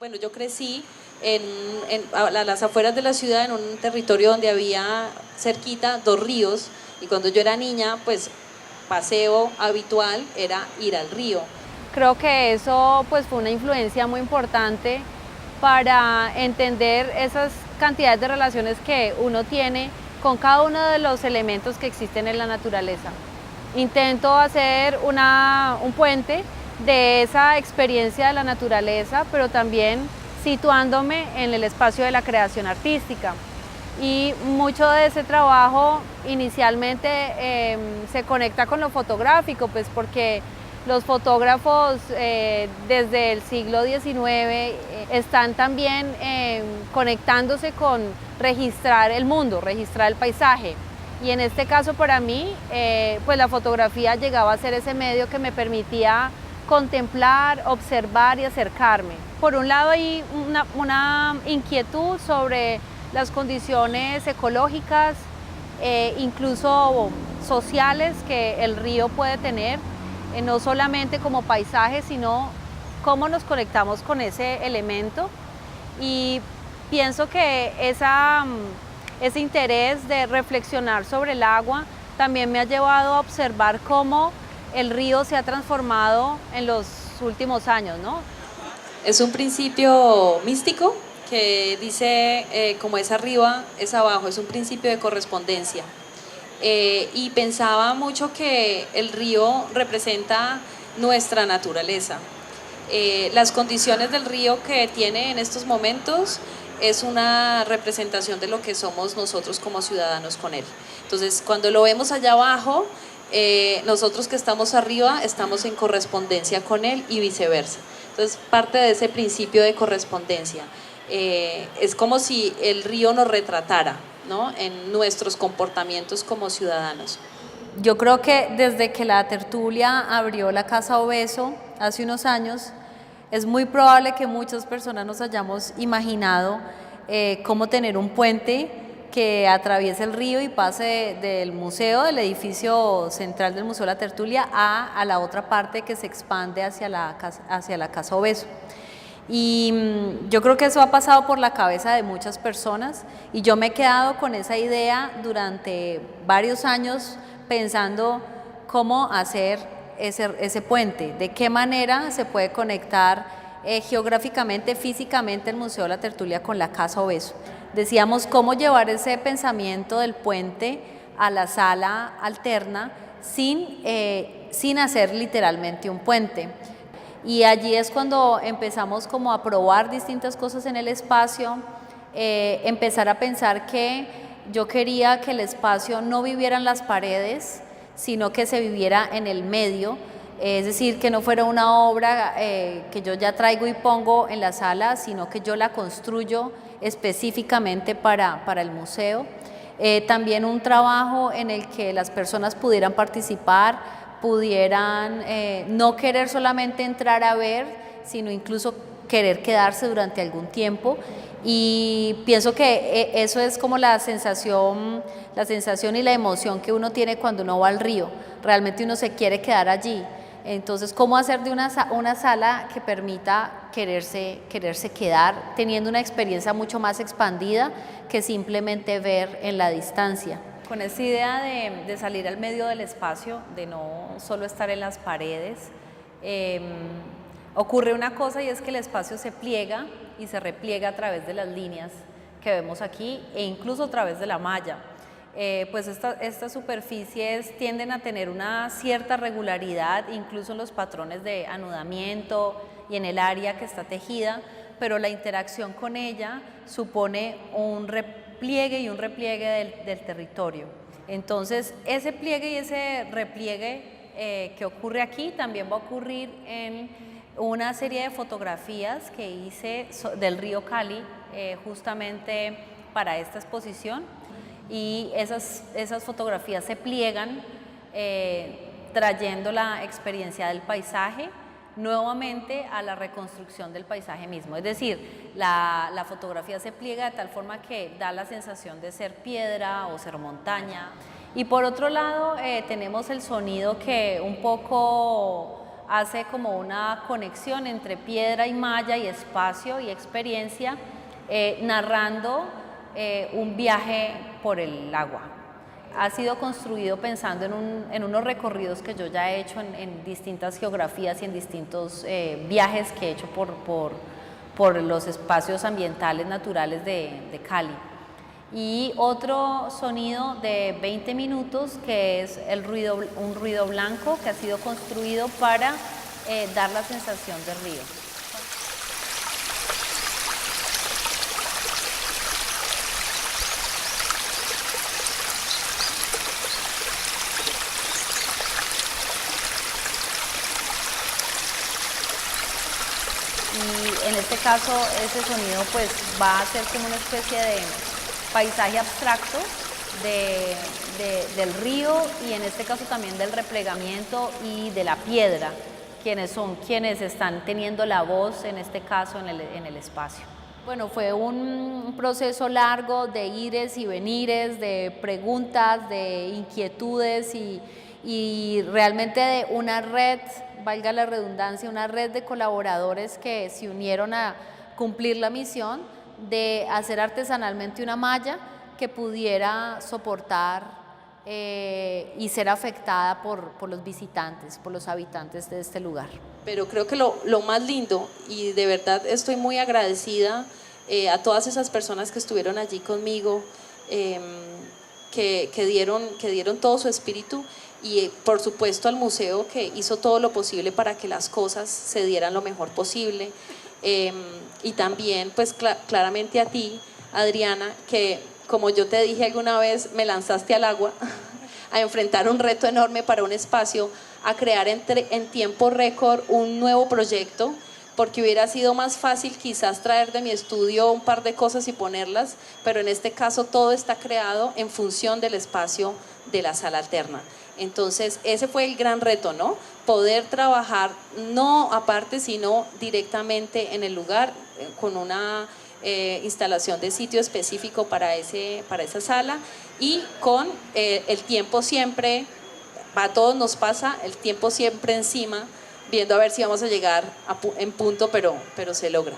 Bueno, yo crecí a las afueras de la ciudad, en un territorio donde había cerquita dos ríos, y cuando yo era niña, pues paseo habitual era ir al río. Creo que eso pues fue una influencia muy importante para entender esas cantidades de relaciones que uno tiene con cada uno de los elementos que existen en la naturaleza. Intento hacer un puente de esa experiencia de la naturaleza, pero también situándome en el espacio de la creación artística. Y mucho de ese trabajo inicialmente se conecta con lo fotográfico, pues porque los fotógrafos desde el siglo XIX están también conectándose con registrar el mundo, registrar el paisaje. Y en este caso para mí, pues la fotografía llegaba a ser ese medio que me permitía contemplar, observar y acercarme. Por un lado hay una inquietud sobre las condiciones ecológicas, incluso sociales que el río puede tener, no solamente como paisaje, sino cómo nos conectamos con ese elemento. Y pienso que ese interés de reflexionar sobre el agua también me ha llevado a observar cómo el río se ha transformado en los últimos años, ¿no? Es un principio místico que dice, como es arriba, es abajo, es un principio de correspondencia. Y pensaba mucho que el río representa nuestra naturaleza. Las condiciones del río que tiene en estos momentos es una representación de lo que somos nosotros como ciudadanos con él. Entonces, cuando lo vemos allá abajo, nosotros que estamos arriba estamos en correspondencia con él y viceversa. Entonces, parte de ese principio de correspondencia. Es como si el río nos retratara, ¿no?, en nuestros comportamientos como ciudadanos. Yo creo que desde que la tertulia abrió la Casa Obeso hace unos años, es muy probable que muchas personas nos hayamos imaginado cómo tener un puente que atraviese el río y pase del museo, del edificio central del Museo de la Tertulia, a la otra parte que se expande hacia la Casa Obeso. Y yo creo que eso ha pasado por la cabeza de muchas personas y yo me he quedado con esa idea durante varios años pensando cómo hacer ese puente, de qué manera se puede conectar geográficamente, físicamente el Museo de la Tertulia con la Casa Obeso. Decíamos cómo llevar ese pensamiento del puente a la sala alterna sin hacer literalmente un puente. Y allí es cuando empezamos como a probar distintas cosas en el espacio, empezar a pensar que yo quería que el espacio no viviera en las paredes, sino que se viviera en el medio, es decir, que no fuera una obra que yo ya traigo y pongo en la sala, sino que yo la construyo específicamente para el museo. También un trabajo en el que las personas pudieran participar, pudieran no querer solamente entrar a ver, sino incluso querer quedarse durante algún tiempo. Y pienso que eso es como la sensación y la emoción que uno tiene cuando uno va al río. Realmente uno se quiere quedar allí. Entonces, ¿cómo hacer de una sala que permita quererse quedar, teniendo una experiencia mucho más expandida que simplemente ver en la distancia? Con esa idea de salir al medio del espacio, de no solo estar en las paredes, ocurre una cosa, y es que el espacio se pliega y se repliega a través de las líneas que vemos aquí e incluso a través de la malla. Pues estas superficies tienden a tener una cierta regularidad, incluso en los patrones de anudamiento y en el área que está tejida, pero la interacción con ella supone un repliegue y un repliegue del territorio. Entonces, ese pliegue y ese repliegue que ocurre aquí también va a ocurrir en una serie de fotografías que hice del río Cali justamente para esta exposición, y esas fotografías se pliegan trayendo la experiencia del paisaje nuevamente a la reconstrucción del paisaje mismo. Es decir, la fotografía se pliega de tal forma que da la sensación de ser piedra o ser montaña. Y por otro lado tenemos el sonido que un poco hace como una conexión entre piedra y malla y espacio y experiencia, narrando un viaje por el agua. Ha sido construido pensando en unos recorridos que yo ya he hecho en distintas geografías y en distintos viajes que he hecho por los espacios ambientales naturales de Cali. Y otro sonido de 20 minutos que es un ruido blanco que ha sido construido para dar la sensación de río. Y en este caso ese sonido pues va a ser como una especie de paisaje abstracto del río y en este caso también del replegamiento y de la piedra, quienes están teniendo la voz en este caso en el espacio. Bueno, fue un proceso largo de ires y venires, de preguntas, de inquietudes y realmente de una red, valga la redundancia, una red de colaboradores que se unieron a cumplir la misión de hacer artesanalmente una malla que pudiera soportar y ser afectada por los visitantes, por los habitantes de este lugar. Pero creo que lo más lindo, y de verdad estoy muy agradecida a todas esas personas que estuvieron allí conmigo, que dieron todo su espíritu, y por supuesto al museo que hizo todo lo posible para que las cosas se dieran lo mejor posible, y también pues claramente a ti, Adriana, que como yo te dije alguna vez, me lanzaste al agua a enfrentar un reto enorme para un espacio, a crear en tiempo récord un nuevo proyecto, porque hubiera sido más fácil quizás traer de mi estudio un par de cosas y ponerlas, pero en este caso todo está creado en función del espacio de la sala alterna. Entonces ese fue el gran reto, ¿no? Poder trabajar no aparte sino directamente en el lugar con una instalación de sitio específico para esa sala y con el tiempo siempre, a todos nos pasa, el tiempo siempre encima, viendo a ver si vamos a llegar en punto, pero se logra.